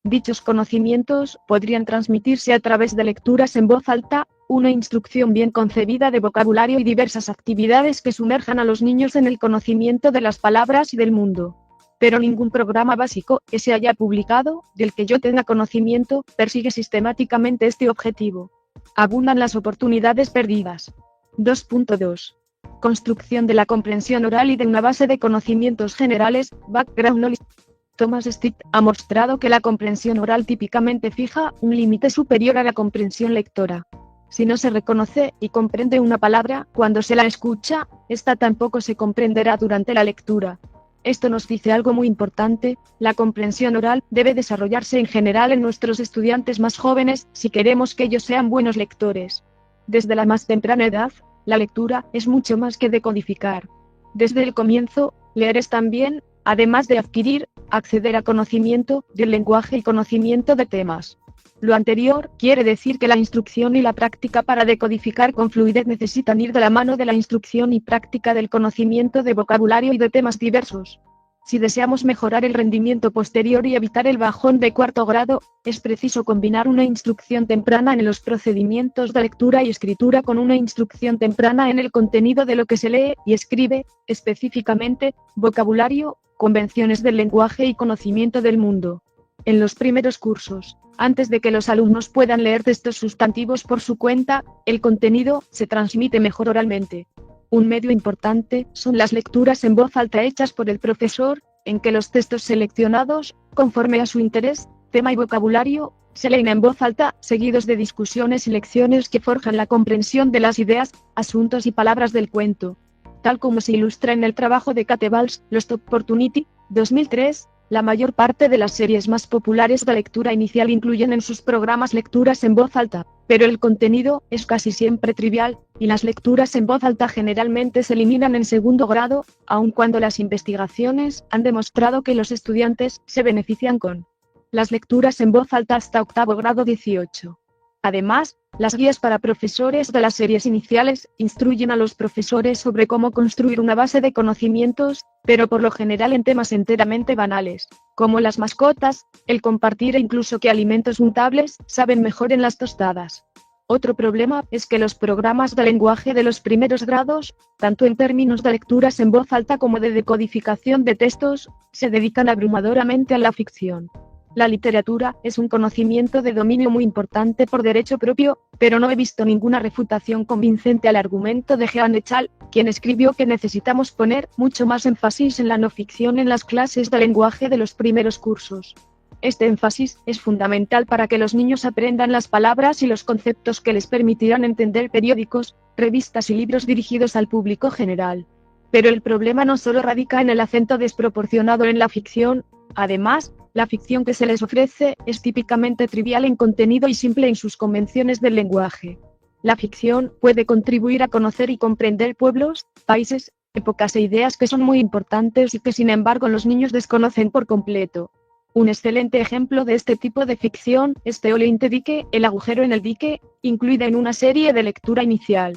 Dichos conocimientos podrían transmitirse a través de lecturas en voz alta, una instrucción bien concebida de vocabulario y diversas actividades que sumerjan a los niños en el conocimiento de las palabras y del mundo. Pero ningún programa básico que se haya publicado, del que yo tenga conocimiento, persigue sistemáticamente este objetivo. Abundan las oportunidades perdidas. 2.2. Construcción de la comprensión oral y de una base de conocimientos generales, background knowledge. Thomas Stitt ha mostrado que la comprensión oral típicamente fija un límite superior a la comprensión lectora. Si no se reconoce y comprende una palabra cuando se la escucha, esta tampoco se comprenderá durante la lectura. Esto nos dice algo muy importante: la comprensión oral debe desarrollarse en general en nuestros estudiantes más jóvenes si queremos que ellos sean buenos lectores. Desde la más temprana edad, la lectura es mucho más que decodificar. Desde el comienzo, leer es también, además de adquirir, acceder a conocimiento del lenguaje y conocimiento de temas. Lo anterior quiere decir que la instrucción y la práctica para decodificar con fluidez necesitan ir de la mano de la instrucción y práctica del conocimiento de vocabulario y de temas diversos. Si deseamos mejorar el rendimiento posterior y evitar el bajón de cuarto grado, es preciso combinar una instrucción temprana en los procedimientos de lectura y escritura con una instrucción temprana en el contenido de lo que se lee y escribe, específicamente, vocabulario, convenciones del lenguaje y conocimiento del mundo. En los primeros cursos, antes de que los alumnos puedan leer textos sustantivos por su cuenta, el contenido se transmite mejor oralmente. Un medio importante son las lecturas en voz alta hechas por el profesor, en que los textos seleccionados, conforme a su interés, tema y vocabulario, se leen en voz alta, seguidos de discusiones y lecciones que forjan la comprensión de las ideas, asuntos y palabras del cuento. Tal como se ilustra en el trabajo de Kate Valls, Lost Opportunity, 2003, la mayor parte de las series más populares de lectura inicial incluyen en sus programas lecturas en voz alta, pero el contenido es casi siempre trivial, y las lecturas en voz alta generalmente se eliminan en segundo grado, aun cuando las investigaciones han demostrado que los estudiantes se benefician con las lecturas en voz alta hasta octavo grado 18. Además, las guías para profesores de las series iniciales instruyen a los profesores sobre cómo construir una base de conocimientos, pero por lo general en temas enteramente banales, como las mascotas, el compartir e incluso qué alimentos untables saben mejor en las tostadas. Otro problema es que los programas de lenguaje de los primeros grados, tanto en términos de lecturas en voz alta como de decodificación de textos, se dedican abrumadoramente a la ficción. La literatura es un conocimiento de dominio muy importante por derecho propio, pero no he visto ninguna refutación convincente al argumento de Jean et al., quien escribió que necesitamos poner mucho más énfasis en la no ficción en las clases de lenguaje de los primeros cursos. Este énfasis es fundamental para que los niños aprendan las palabras y los conceptos que les permitirán entender periódicos, revistas y libros dirigidos al público general. Pero el problema no solo radica en el acento desproporcionado en la ficción. Además, la ficción que se les ofrece es típicamente trivial en contenido y simple en sus convenciones del lenguaje. La ficción puede contribuir a conocer y comprender pueblos, países, épocas e ideas que son muy importantes y que sin embargo los niños desconocen por completo. Un excelente ejemplo de este tipo de ficción es The Hole in the Dike, El agujero en el dique, incluida en una serie de lectura inicial.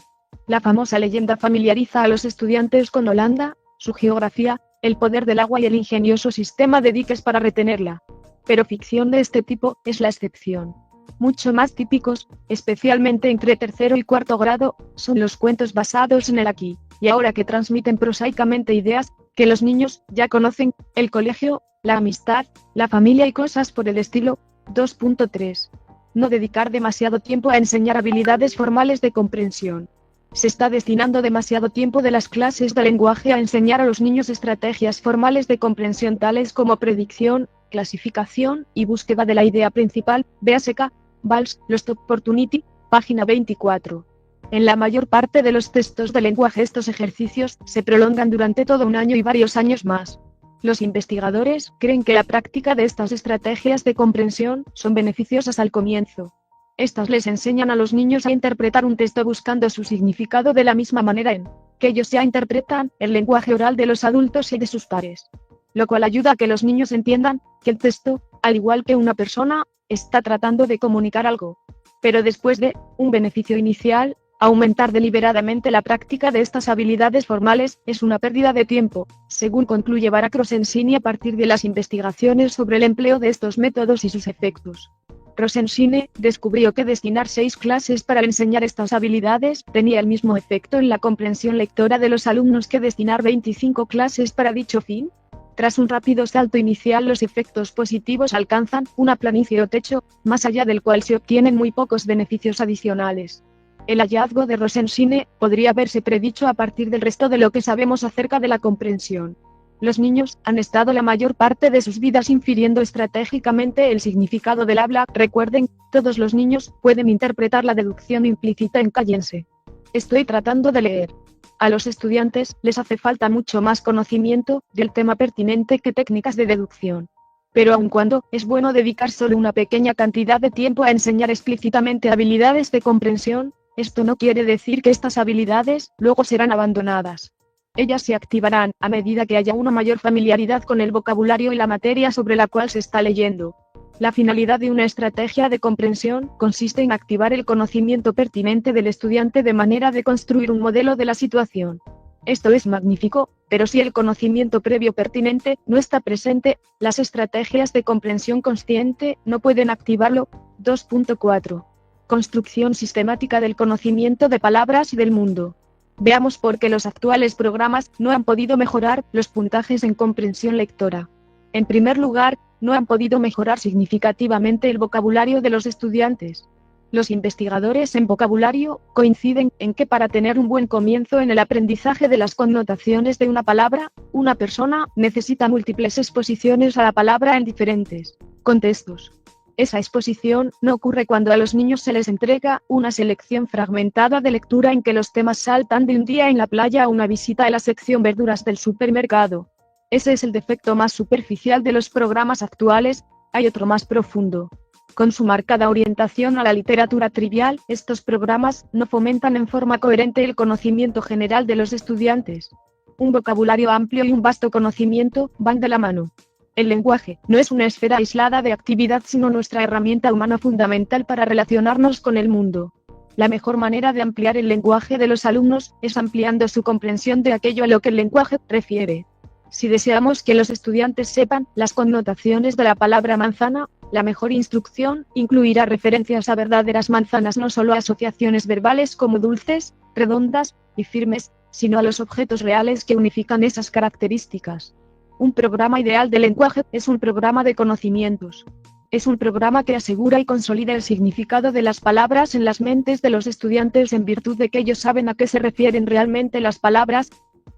La famosa leyenda familiariza a los estudiantes con Holanda, su geografía, el poder del agua y el ingenioso sistema de diques para retenerla. Pero ficción de este tipo es la excepción. Mucho más típicos, especialmente entre tercero y cuarto grado, son los cuentos basados en el aquí y ahora que transmiten prosaicamente ideas, que los niños ya conocen, el colegio, la amistad, la familia y cosas por el estilo. 2.3. No dedicar demasiado tiempo a enseñar habilidades formales de comprensión. Se está destinando demasiado tiempo de las clases de lenguaje a enseñar a los niños estrategias formales de comprensión tales como predicción, clasificación y búsqueda de la idea principal. Véase K. Valls, Lost Opportunity, página 24. En la mayor parte de los textos de lenguaje estos ejercicios se prolongan durante todo un año y varios años más. Los investigadores creen que la práctica de estas estrategias de comprensión son beneficiosas al comienzo. Estas les enseñan a los niños a interpretar un texto buscando su significado de la misma manera en que ellos ya interpretan el lenguaje oral de los adultos y de sus pares. Lo cual ayuda a que los niños entiendan que el texto, al igual que una persona, está tratando de comunicar algo. Pero después de un beneficio inicial, aumentar deliberadamente la práctica de estas habilidades formales es una pérdida de tiempo, según concluye Barak Rosensini a partir de las investigaciones sobre el empleo de estos métodos y sus efectos. Rosensini descubrió que destinar 6 clases para enseñar estas habilidades tenía el mismo efecto en la comprensión lectora de los alumnos que destinar 25 clases para dicho fin. Tras un rápido salto inicial, los efectos positivos alcanzan una planicie o techo, más allá del cual se obtienen muy pocos beneficios adicionales. El hallazgo de Rosensini podría haberse predicho a partir del resto de lo que sabemos acerca de la comprensión. Los niños han estado la mayor parte de sus vidas infiriendo estratégicamente el significado del habla. Recuerden, todos los niños pueden interpretar la deducción implícita en cállense. Estoy tratando de leer. A los estudiantes les hace falta mucho más conocimiento del tema pertinente que técnicas de deducción. Pero aun cuando es bueno dedicar solo una pequeña cantidad de tiempo a enseñar explícitamente habilidades de comprensión, esto no quiere decir que estas habilidades luego serán abandonadas. Ellas se activarán a medida que haya una mayor familiaridad con el vocabulario y la materia sobre la cual se está leyendo. La finalidad de una estrategia de comprensión consiste en activar el conocimiento pertinente del estudiante de manera de construir un modelo de la situación. Esto es magnífico, pero si el conocimiento previo pertinente no está presente, las estrategias de comprensión consciente no pueden activarlo. 2.4. Construcción sistemática del conocimiento de palabras y del mundo. Veamos por qué los actuales programas no han podido mejorar los puntajes en comprensión lectora. En primer lugar, no han podido mejorar significativamente el vocabulario de los estudiantes. Los investigadores en vocabulario coinciden en que para tener un buen comienzo en el aprendizaje de las connotaciones de una palabra, una persona necesita múltiples exposiciones a la palabra en diferentes contextos. Esa exposición no ocurre cuando a los niños se les entrega una selección fragmentada de lectura en que los temas saltan de un día en la playa a una visita a la sección verduras del supermercado. Ese es el defecto más superficial de los programas actuales. Hay otro más profundo. Con su marcada orientación a la literatura trivial, estos programas no fomentan en forma coherente el conocimiento general de los estudiantes. Un vocabulario amplio y un vasto conocimiento van de la mano. El lenguaje no es una esfera aislada de actividad, sino nuestra herramienta humana fundamental para relacionarnos con el mundo. La mejor manera de ampliar el lenguaje de los alumnos es ampliando su comprensión de aquello a lo que el lenguaje refiere. Si deseamos que los estudiantes sepan las connotaciones de la palabra manzana, la mejor instrucción incluirá referencias a verdaderas manzanas, no solo a asociaciones verbales como dulces, redondas y firmes, sino a los objetos reales que unifican esas características. Un programa ideal de lenguaje es un programa de conocimientos. Es un programa que asegura y consolida el significado de las palabras en las mentes de los estudiantes en virtud de que ellos saben a qué se refieren realmente las palabras.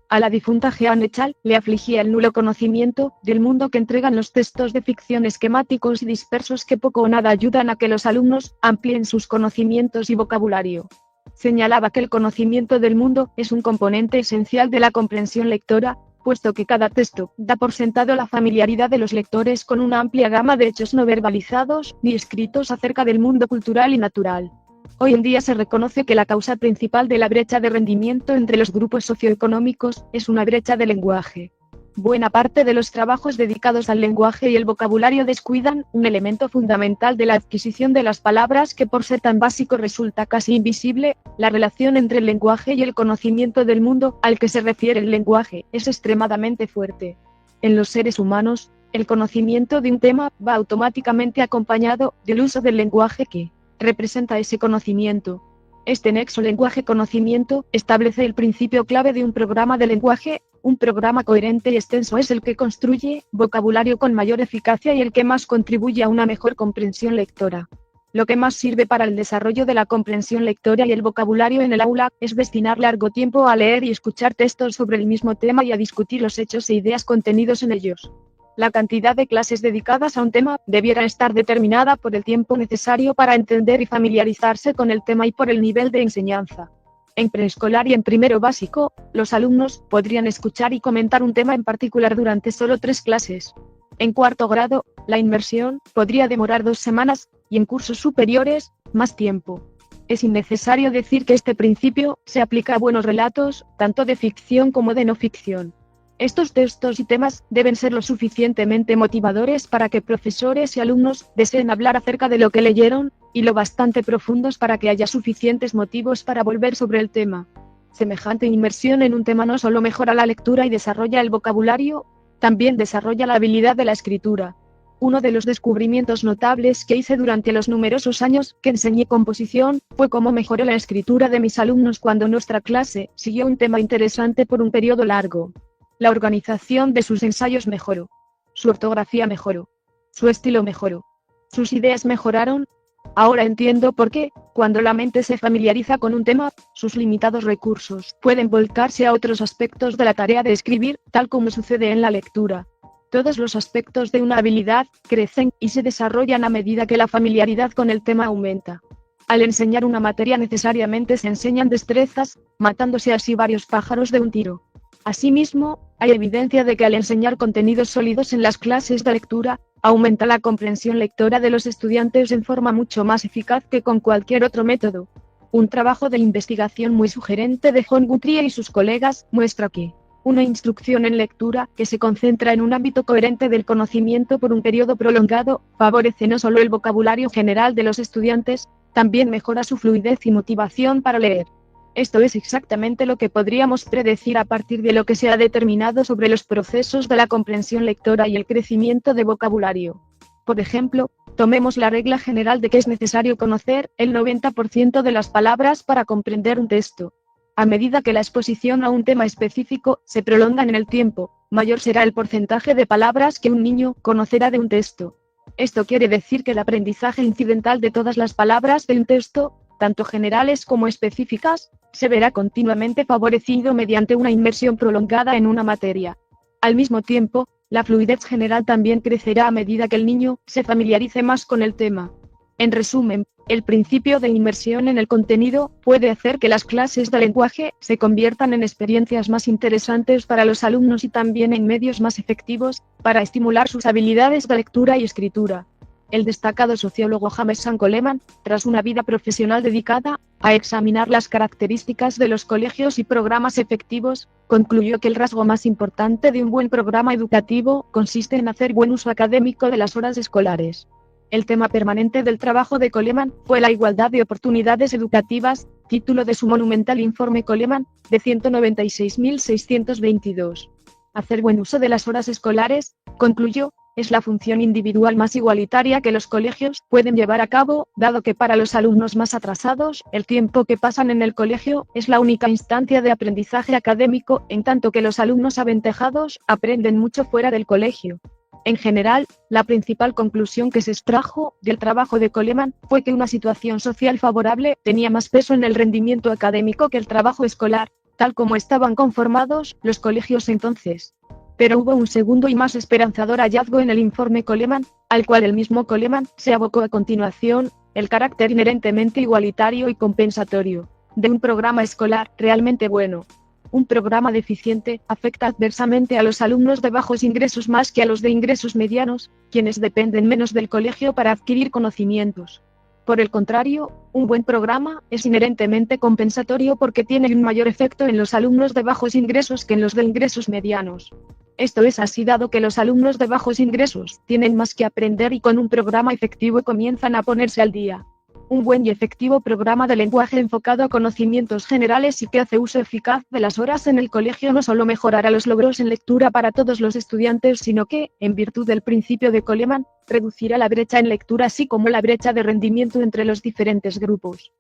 A la difunta Jean Echal le afligía el nulo conocimiento del mundo que entregan los textos de ficción esquemáticos y dispersos que poco o nada ayudan a que los alumnos amplíen sus conocimientos y vocabulario. Señalaba que el conocimiento del mundo es un componente esencial de la comprensión lectora, puesto que cada texto da por sentado la familiaridad de los lectores con una amplia gama de hechos no verbalizados ni escritos acerca del mundo cultural y natural. Hoy en día se reconoce que la causa principal de la brecha de rendimiento entre los grupos socioeconómicos es una brecha de lenguaje. Buena parte de los trabajos dedicados al lenguaje y el vocabulario descuidan un elemento fundamental de la adquisición de las palabras que por ser tan básico resulta casi invisible. La relación entre el lenguaje y el conocimiento del mundo al que se refiere el lenguaje es extremadamente fuerte. En los seres humanos, el conocimiento de un tema va automáticamente acompañado del uso del lenguaje que representa ese conocimiento. Este nexo lenguaje-conocimiento establece el principio clave de un programa de lenguaje. Un programa coherente y extenso es el que construye vocabulario con mayor eficacia y el que más contribuye a una mejor comprensión lectora. Lo que más sirve para el desarrollo de la comprensión lectora y el vocabulario en el aula es destinar largo tiempo a leer y escuchar textos sobre el mismo tema y a discutir los hechos e ideas contenidos en ellos. La cantidad de clases dedicadas a un tema debiera estar determinada por el tiempo necesario para entender y familiarizarse con el tema y por el nivel de enseñanza. En preescolar y en primero básico, los alumnos podrían escuchar y comentar un tema en particular durante solo 3 clases. En cuarto grado, la inmersión podría demorar 2 semanas, y en cursos superiores, más tiempo. Es innecesario decir que este principio se aplica a buenos relatos, tanto de ficción como de no ficción. Estos textos y temas deben ser lo suficientemente motivadores para que profesores y alumnos deseen hablar acerca de lo que leyeron, y lo bastante profundos para que haya suficientes motivos para volver sobre el tema. Semejante inmersión en un tema no solo mejora la lectura y desarrolla el vocabulario, también desarrolla la habilidad de la escritura. Uno de los descubrimientos notables que hice durante los numerosos años que enseñé composición fue cómo mejoré la escritura de mis alumnos cuando nuestra clase siguió un tema interesante por un periodo largo. La organización de sus ensayos mejoró. Su ortografía mejoró. Su estilo mejoró. Sus ideas mejoraron. Ahora entiendo por qué, cuando la mente se familiariza con un tema, sus limitados recursos pueden volcarse a otros aspectos de la tarea de escribir, tal como sucede en la lectura. Todos los aspectos de una habilidad crecen y se desarrollan a medida que la familiaridad con el tema aumenta. Al enseñar una materia necesariamente se enseñan destrezas, matándose así varios pájaros de un tiro. Asimismo, hay evidencia de que al enseñar contenidos sólidos en las clases de lectura, aumenta la comprensión lectora de los estudiantes en forma mucho más eficaz que con cualquier otro método. Un trabajo de investigación muy sugerente de John Guthrie y sus colegas muestra que una instrucción en lectura que se concentra en un ámbito coherente del conocimiento por un periodo prolongado favorece no solo el vocabulario general de los estudiantes, también mejora su fluidez y motivación para leer. Esto es exactamente lo que podríamos predecir a partir de lo que se ha determinado sobre los procesos de la comprensión lectora y el crecimiento de vocabulario. Por ejemplo, tomemos la regla general de que es necesario conocer el 90% de las palabras para comprender un texto. A medida que la exposición a un tema específico se prolonga en el tiempo, mayor será el porcentaje de palabras que un niño conocerá de un texto. Esto quiere decir que el aprendizaje incidental de todas las palabras de un texto, tanto generales como específicas, se verá continuamente favorecido mediante una inmersión prolongada en una materia. Al mismo tiempo, la fluidez general también crecerá a medida que el niño se familiarice más con el tema. En resumen, el principio de inmersión en el contenido puede hacer que las clases de lenguaje se conviertan en experiencias más interesantes para los alumnos y también en medios más efectivos para estimular sus habilidades de lectura y escritura. El destacado sociólogo James San Coleman, tras una vida profesional dedicada a examinar las características de los colegios y programas efectivos, concluyó que el rasgo más importante de un buen programa educativo consiste en hacer buen uso académico de las horas escolares. El tema permanente del trabajo de Coleman fue la igualdad de oportunidades educativas, título de su monumental informe Coleman, de 196.622. Hacer buen uso de las horas escolares, concluyó, es la función individual más igualitaria que los colegios pueden llevar a cabo, dado que para los alumnos más atrasados, el tiempo que pasan en el colegio es la única instancia de aprendizaje académico, en tanto que los alumnos aventajados aprenden mucho fuera del colegio. En general, la principal conclusión que se extrajo del trabajo de Coleman fue que una situación social favorable tenía más peso en el rendimiento académico que el trabajo escolar, tal como estaban conformados los colegios entonces. Pero hubo un segundo y más esperanzador hallazgo en el informe Coleman, al cual el mismo Coleman se abocó a continuación: el carácter inherentemente igualitario y compensatorio de un programa escolar realmente bueno. Un programa deficiente afecta adversamente a los alumnos de bajos ingresos más que a los de ingresos medianos, quienes dependen menos del colegio para adquirir conocimientos. Por el contrario, un buen programa es inherentemente compensatorio porque tiene un mayor efecto en los alumnos de bajos ingresos que en los de ingresos medianos. Esto es así dado que los alumnos de bajos ingresos tienen más que aprender y con un programa efectivo comienzan a ponerse al día. Un buen y efectivo programa de lenguaje enfocado a conocimientos generales y que hace uso eficaz de las horas en el colegio no solo mejorará los logros en lectura para todos los estudiantes, sino que, en virtud del principio de Coleman, reducirá la brecha en lectura así como la brecha de rendimiento entre los diferentes grupos.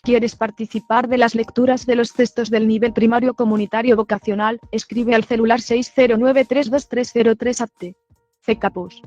¿Quieres participar de las lecturas de los textos del nivel primario comunitario vocacional? Escribe al celular 609323030 CCAPUS.